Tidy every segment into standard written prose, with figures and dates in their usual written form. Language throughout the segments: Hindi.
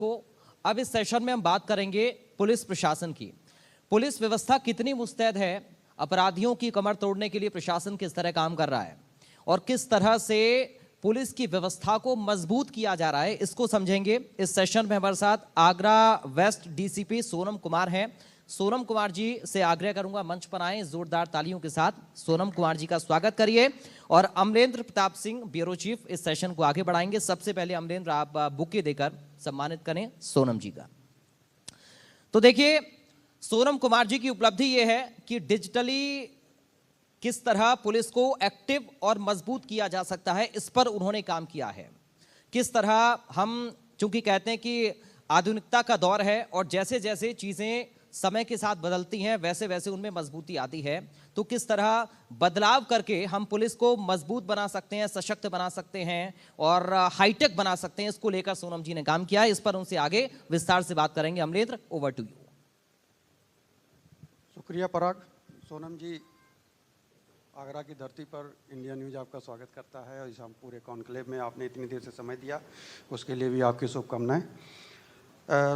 को अब इस सेशन में हम बात करेंगे पुलिस प्रशासन की। पुलिस व्यवस्था कितनी मुस्तैद है, अपराधियों की कमर तोड़ने के लिए प्रशासन किस तरह काम कर रहा है और किस तरह से पुलिस की व्यवस्था को मजबूत किया जा रहा है, इसको समझेंगे। इस सेशन में हमारे साथ आगरा वेस्ट डीसीपी सोनम कुमार हैं। सोनम कुमार जी से आग्रह करूंगा मंच पर आए, जोरदार तालियों के साथ सोनम कुमार जी का स्वागत करिए। और अमरेंद्र प्रताप सिंह ब्यूरो चीफ इस सेशन को आगे बढ़ाएंगे। सबसे पहले अमरेंद्र, आप बुके देकर सम्मानित करें सोनम जी का। तो देखिए, सोनम कुमार जी की उपलब्धि यह है कि डिजिटली किस तरह पुलिस को एक्टिव और मजबूत किया जा सकता है, इस पर उन्होंने काम किया है। किस तरह हम, चूंकि कहते हैं कि आधुनिकता का दौर है और जैसे जैसे चीजें समय के साथ बदलती हैं वैसे वैसे उनमें मजबूती आती है, तो किस तरह बदलाव करके हम पुलिस को मजबूत बना सकते हैं, सशक्त बना सकते हैं और हाईटेक बना सकते हैं, इसको लेकर सोनम जी ने काम किया है। इस पर उनसे आगे विस्तार से बात करेंगे। Amarendra, over to you. शुक्रिया पराग। सोनम जी, आगरा की धरती पर इंडिया न्यूज़ आपका स्वागत करता है और इस हम पूरे कॉन्क्लेव में आपने इतनी देर से समय दिया, उसके लिए भी आपकी शुभकामनाएं।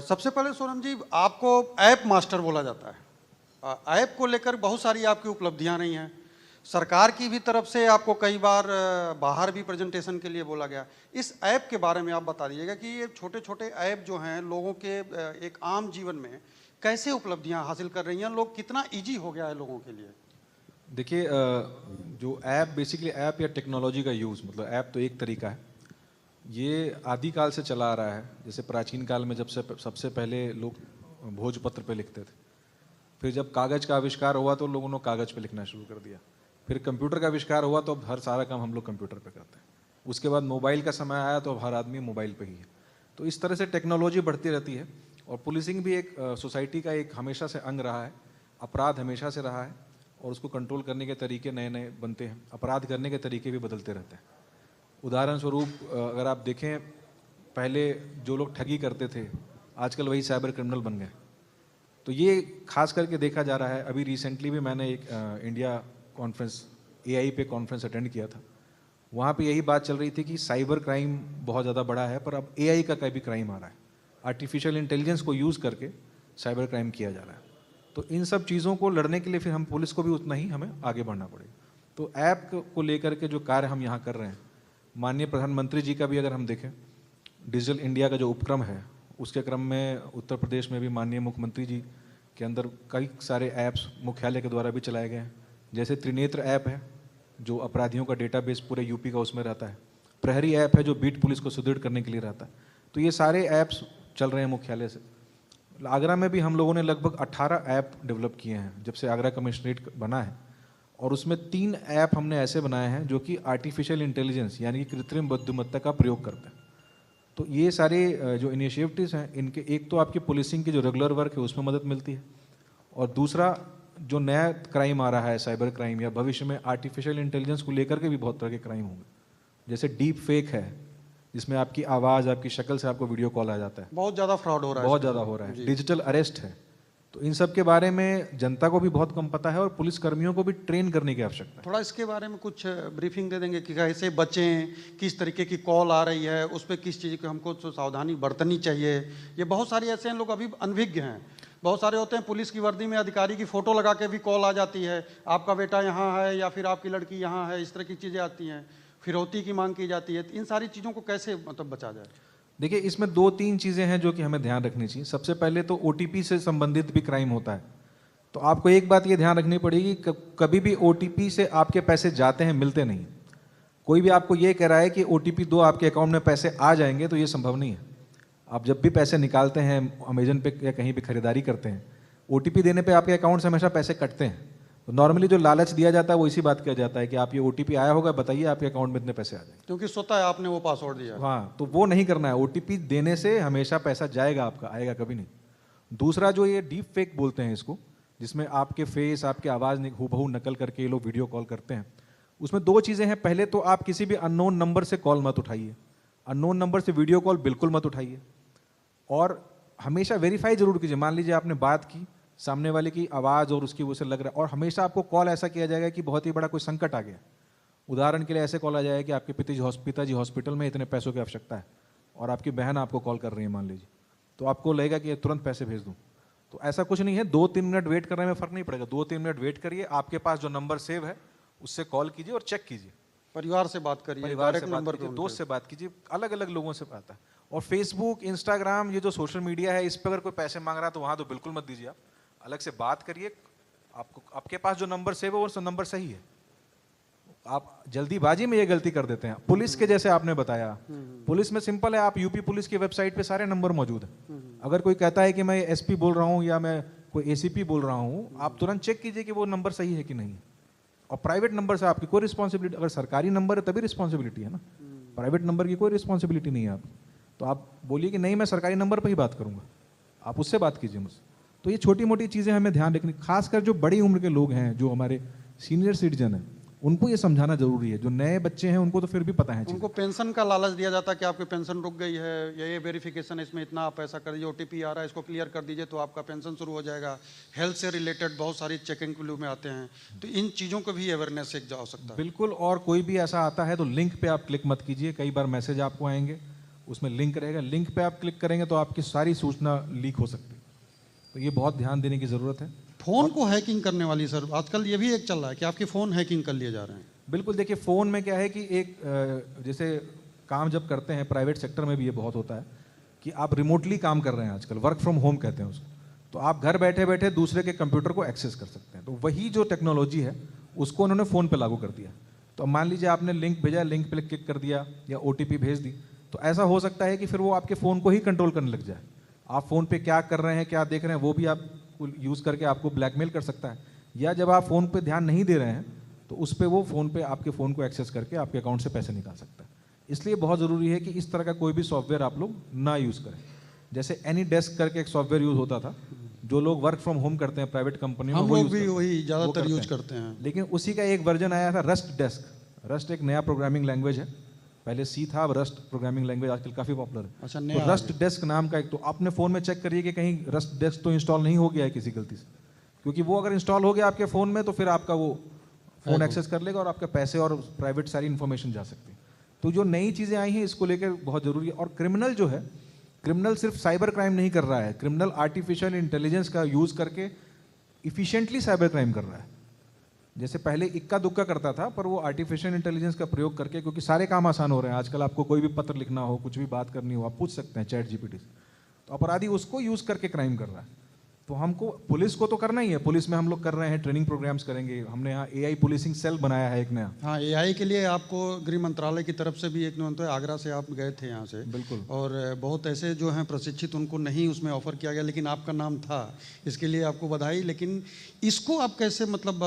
सबसे पहले सोनम जी, आपको ऐप मास्टर बोला जाता है। ऐप को लेकर बहुत सारी आपकी उपलब्धियां रही हैं। सरकार की भी तरफ से आपको कई बार बाहर भी प्रेजेंटेशन के लिए बोला गया। इस ऐप के बारे में आप बता दीजिएगा कि ये छोटे छोटे ऐप जो हैं लोगों के एक आम जीवन में कैसे उपलब्धियां हासिल कर रही हैं, लोग कितना ईजी हो गया है लोगों के लिए। देखिए, जो ऐप बेसिकली ऐप या टेक्नोलॉजी का यूज़, मतलब ऐप तो एक तरीका है, ये आदिकाल से चला आ रहा है। जैसे प्राचीन काल में जब से सबसे पहले लोग भोजपत्र पे लिखते थे, फिर जब कागज़ का आविष्कार हुआ तो लोगों ने कागज़ पे लिखना शुरू कर दिया, फिर कंप्यूटर का आविष्कार हुआ तो अब हर सारा काम हम लोग कंप्यूटर पे करते हैं। उसके बाद मोबाइल का समय आया तो अब हर आदमी मोबाइल पे ही है। तो इस तरह से टेक्नोलॉजी बढ़ती रहती है और पुलिसिंग भी एक सोसाइटी का एक हमेशा से अंग रहा है। अपराध हमेशा से रहा है और उसको कंट्रोल करने के तरीके नए नए बनते हैं, अपराध करने के तरीके भी बदलते रहते हैं। उदाहरण स्वरूप अगर आप देखें, पहले जो लोग ठगी करते थे आजकल वही साइबर क्रिमिनल बन गए। तो ये खास करके देखा जा रहा है। अभी रिसेंटली भी मैंने एक इंडिया कॉन्फ्रेंस, एआई पे कॉन्फ्रेंस अटेंड किया था। वहाँ पे यही बात चल रही थी कि साइबर क्राइम बहुत ज़्यादा बढ़ा है, पर अब एआई का भी क्राइम आ रहा है। आर्टिफिशियल इंटेलिजेंस को यूज़ करके साइबर क्राइम किया जा रहा है। तो इन सब चीज़ों को लड़ने के लिए फिर हम पुलिस को भी उतना ही हमें आगे बढ़ना पड़ेगा। तो ऐप को लेकर के जो कार्य हम यहाँ कर रहे हैं, माननीय प्रधानमंत्री जी का भी अगर हम देखें, डिजिटल इंडिया का जो उपक्रम है, उसके क्रम में उत्तर प्रदेश में भी माननीय मुख्यमंत्री जी के अंदर कई सारे ऐप्स मुख्यालय के द्वारा भी चलाए गए हैं। जैसे त्रिनेत्र ऐप है जो अपराधियों का डेटाबेस पूरे यूपी का उसमें रहता है। प्रहरी ऐप है जो बीट पुलिस को सुदृढ़ करने के लिए रहता है। तो ये सारे ऐप्स चल रहे हैं मुख्यालय से। आगरा में भी हम लोगों ने लगभग 18 ऐप डेवलप किए हैं जब से आगरा कमिश्नरेट बना है, और उसमें 3 ऐप हमने ऐसे बनाए हैं जो कि आर्टिफिशियल इंटेलिजेंस यानी कि कृत्रिम बुद्धिमत्ता का प्रयोग करते हैं। तो ये सारे जो इनिशिएटिव्स हैं, इनके एक तो आपकी पुलिसिंग की जो रेगुलर वर्क है उसमें मदद मिलती है, और दूसरा जो नया क्राइम आ रहा है साइबर क्राइम, या भविष्य में आर्टिफिशियल इंटेलिजेंस को लेकर के भी बहुत तरह के क्राइम होंगे। जैसे डीप फेक है, जिसमें आपकी आवाज़, आपकी शक्ल से आपको वीडियो कॉल आ जाता है। बहुत ज़्यादा फ्रॉड हो रहा है, बहुत ज़्यादा हो रहा है। डिजिटल अरेस्ट है। तो इन सब के बारे में जनता को भी बहुत कम पता है और पुलिस कर्मियों को भी ट्रेन करने की आवश्यकता है। थोड़ा इसके बारे में कुछ ब्रीफिंग दे देंगे कि कैसे बचें, किस तरीके की कॉल आ रही है, उस पर किस चीज़ की हमको सावधानी बरतनी चाहिए। ये बहुत सारे ऐसे हैं लोग अभी अनभिज्ञ हैं। बहुत सारे होते हैं पुलिस की वर्दी में अधिकारी की फ़ोटो लगा के भी कॉल आ जाती है, आपका बेटा यहाँ है या फिर आपकी लड़की यहाँ है, इस तरह की चीज़ें आती हैं, फिरौती की मांग की जाती है। इन सारी चीज़ों को कैसे मतलब बचा जाए? देखिए, इसमें 2-3 चीज़ें हैं जो कि हमें ध्यान रखनी चाहिए। सबसे पहले तो ओटीपी से संबंधित भी क्राइम होता है। तो आपको एक बात ये ध्यान रखनी पड़ेगी, कभी भी ओटीपी से आपके पैसे जाते हैं, मिलते नहीं। कोई भी आपको ये कह रहा है कि ओटीपी दो आपके अकाउंट में पैसे आ जाएंगे, तो ये संभव नहीं है। आप जब भी पैसे निकालते हैं, अमेजन पे या कहीं भी खरीदारी करते हैं, ओटीपी देने पे आपके अकाउंट से हमेशा पैसे कटते हैं। तो नॉर्मली जो लालच दिया जाता है वो इसी बात किया जाता है कि आप ये ओटीपी आया होगा, बताइए आपके अकाउंट में इतने पैसे आ जाएंगे, क्योंकि स्वतः आपने वो पासवर्ड दिया। हाँ, तो वो नहीं करना है। ओटीपी देने से हमेशा पैसा जाएगा आपका, आएगा कभी नहीं। दूसरा, जो ये डीप फेक बोलते हैं इसको, जिसमें आपके फेस, आपके आवाज़ हूबहू नकल करके ये लोग वीडियो कॉल करते हैं, उसमें 2 चीज़ें हैं। पहले तो आप किसी भी अननोन नंबर से कॉल मत उठाइए, अननोन नंबर से वीडियो कॉल बिल्कुल मत उठाइए, और हमेशा वेरीफाई जरूर कीजिए। मान लीजिए आपने बात की, सामने वाले की आवाज़ और उसकी वजह से लग रहा है, और हमेशा आपको कॉल ऐसा किया जाएगा कि बहुत ही बड़ा कोई संकट आ गया। उदाहरण के लिए ऐसे कॉल आ जाएगा कि आपके पिताजी हॉस्पिटल में इतने पैसों की आवश्यकता है, और आपकी बहन आपको कॉल कर रही है मान लीजिए, तो आपको लगेगा कि तुरंत पैसे भेज दूं। तो ऐसा कुछ नहीं है, 2-3 मिनट वेट करने में फ़र्क नहीं पड़ेगा। 2-3 मिनट वेट करिए, आपके पास जो नंबर सेव है उससे कॉल कीजिए और चेक कीजिए, परिवार से बात करिए, परिवार से डायरेक्ट बात नंबर कीजिए, पे दोस्त से बात कीजिए, अलग अलग लोगों से बात है। और फेसबुक, इंस्टाग्राम, ये जो सोशल मीडिया है, इस पर अगर कोई पैसे मांग रहा है तो वहाँ तो बिल्कुल मत दीजिए। आप अलग से बात करिए, आपको आपके पास जो नंबर सेव है वो नंबर सही है। आप जल्दीबाजी में ये गलती कर देते हैं। पुलिस के जैसे आपने बताया, पुलिस में सिंपल है, आप यूपी पुलिस की वेबसाइट पे सारे नंबर मौजूद है। अगर कोई कहता है कि मैं एसपी बोल रहा हूँ या मैं कोई एसीपी बोल रहा हूँ, आप तुरंत चेक कीजिए कि वो नंबर सही है कि नहीं। और प्राइवेट नंबर से आपकी कोई रिस्पॉन्सिबिलिटी, अगर सरकारी नंबर है तभी रिस्पॉन्सिबिलिटी है ना, प्राइवेट नंबर की कोई रिस्पॉन्सिबिलिटी नहीं है आपकी। तो आप बोलिए कि नहीं मैं सरकारी नंबर पर ही बात करूँगा, आप उससे बात कीजिए मुझसे। तो ये छोटी मोटी चीज़ें हमें ध्यान रखनी, खासकर जो बड़ी उम्र के लोग हैं, जो हमारे सीनियर सिटीजन हैं, उनको ये समझाना जरूरी है। जो नए बच्चे हैं उनको तो फिर भी पता है चीज़ें। उनको पेंशन का लालच दिया जाता है कि आपकी पेंशन रुक गई है, ये वेरिफिकेशन इसमें इतना आप ऐसा कर दीजिए, ओटीपी आ रहा है इसको क्लियर कर दीजिए तो आपका पेंशन शुरू हो जाएगा। हेल्थ से रिलेटेड बहुत सारी चेकिंग क्लू में आते हैं, तो इन चीज़ों को भी अवेयरनेस एक जा सकता है। बिल्कुल। और कोई भी ऐसा आता है तो लिंक पे आप क्लिक मत कीजिए। कई बार मैसेज आपको आएंगे, उसमें लिंक रहेगा, लिंक पे आप क्लिक करेंगे तो आपकी सारी सूचना लीक हो सकती है। तो ये बहुत ध्यान देने की ज़रूरत है। फ़ोन को हैकिंग करने वाली सर, आजकल ये भी एक चल रहा है कि आपके फ़ोन हैकिंग कर लिए जा रहे हैं। बिल्कुल। देखिए फ़ोन में क्या है कि एक जैसे काम जब करते हैं, प्राइवेट सेक्टर में भी ये बहुत होता है कि आप रिमोटली काम कर रहे हैं, आजकल वर्क फ्रॉम होम कहते हैं उसको। तो आप घर बैठे बैठे दूसरे के कंप्यूटर को एक्सेस कर सकते हैं। तो वही जो टेक्नोलॉजी है उसको उन्होंने फ़ोन पे लागू कर दिया। तो अब मान लीजिए आपने लिंक भेजा, लिंक पे क्लिक कर दिया या ओटीपी भेज दी, तो ऐसा हो सकता है कि फिर वो आपके फ़ोन को ही कंट्रोल करने लग जाए। आप फ़ोन पे क्या कर रहे हैं, क्या देख रहे हैं, वो भी आप यूज़ करके आपको ब्लैकमेल कर सकता है। या जब आप फ़ोन पे ध्यान नहीं दे रहे हैं तो उस पर वो फ़ोन पे आपके फ़ोन को एक्सेस करके आपके अकाउंट से पैसे निकाल सकता है। इसलिए बहुत ज़रूरी है कि इस तरह का कोई भी सॉफ्टवेयर आप लोग ना यूज़ करें। जैसे एनी डेस्क करके एक सॉफ्टवेयर यूज़ होता था, जो लोग वर्क फ्रॉम होम करते हैं प्राइवेट कंपनियों में, हम वो लोग यूज़ भी करते हैं। वही वो ज़्यादातर यूज करते हैं। लेकिन उसी का एक वर्जन आया था, रस्ट डेस्क। रस्ट एक नया प्रोग्रामिंग लैंग्वेज है, पहले सी था, अब रस्ट प्रोग्रामिंग लैंग्वेज आजकल काफ़ी पॉपुलर है। अच्छा, तो नया रस्ट डेस्क नाम का एक, तो अपने फ़ोन में चेक करिए कि कहीं रस्ट डेस्क तो इंस्टॉल नहीं हो गया है किसी गलती से, क्योंकि वो अगर इंस्टॉल हो गया आपके फ़ोन में तो फिर आपका वो फ़ोन एक्सेस कर लेगा और आपके पैसे और प्राइवेट सारी इन्फॉर्मेशन जा सकती है। तो जो नई चीज़ें आई हैं इसको लेकर बहुत ज़रूरी है। और क्रिमिनल जो है, क्रिमिनल सिर्फ साइबर क्राइम नहीं कर रहा है, क्रिमिनल आर्टिफिशियल इंटेलिजेंस का यूज़ करके इफ़िशिएंटली साइबर क्राइम कर रहा है। जैसे पहले इक्का दुक्का करता था, पर वो आर्टिफिशियल इंटेलिजेंस का प्रयोग करके, क्योंकि सारे काम आसान हो रहे हैं आजकल, आपको कोई भी पत्र लिखना हो, कुछ भी बात करनी हो, आप पूछ सकते हैं चैट जीपीटी से। तो अपराधी उसको यूज़ करके क्राइम कर रहा है। तो हमको पुलिस को तो करना ही है, पुलिस में हम लोग कर रहे हैं, ट्रेनिंग प्रोग्राम्स करेंगे। हमने यहाँ एआई पुलिसिंग सेल बनाया है एक नया। हाँ, एआई के लिए आपको गृह मंत्रालय की तरफ से भी एक आगरा से आप गए थे यहाँ से। बिल्कुल। और बहुत ऐसे जो हैं प्रशिक्षित, उनको नहीं उसमें ऑफर किया गया, लेकिन आपका नाम था, इसके लिए आपको बधाई। लेकिन इसको आप कैसे, मतलब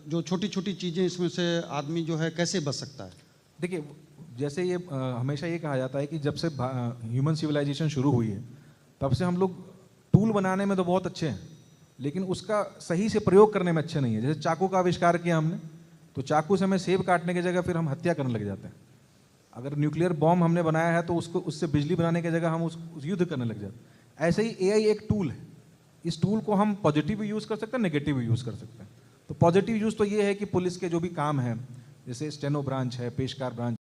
जो छोटी छोटी चीज़ें इसमें से आदमी जो है कैसे बच सकता है? देखिए, जैसे ये हमेशा ये कहा जाता है कि जब से ह्यूमन सिविलाइजेशन शुरू हुई है तब से हम लोग टूल बनाने में तो बहुत अच्छे हैं, लेकिन उसका सही से प्रयोग करने में अच्छे नहीं है। जैसे चाकू का आविष्कार किया हमने, तो चाकू से हमें सेब काटने की जगह फिर हम हत्या करने लग जाते हैं। अगर न्यूक्लियर बॉम्ब हमने बनाया है तो उसको, उससे बिजली बनाने की जगह हम उस युद्ध करने लग जाते हैं। ऐसे ही एआई एक टूल है, इस टूल को हम पॉजिटिव भी यूज़ कर सकते हैं, नेगेटिव भी यूज़ कर सकते हैं। तो पॉजिटिव यूज़ तो ये है कि पुलिस के जो भी काम है, जैसे स्टेनो ब्रांच है, पेशकार ब्रांच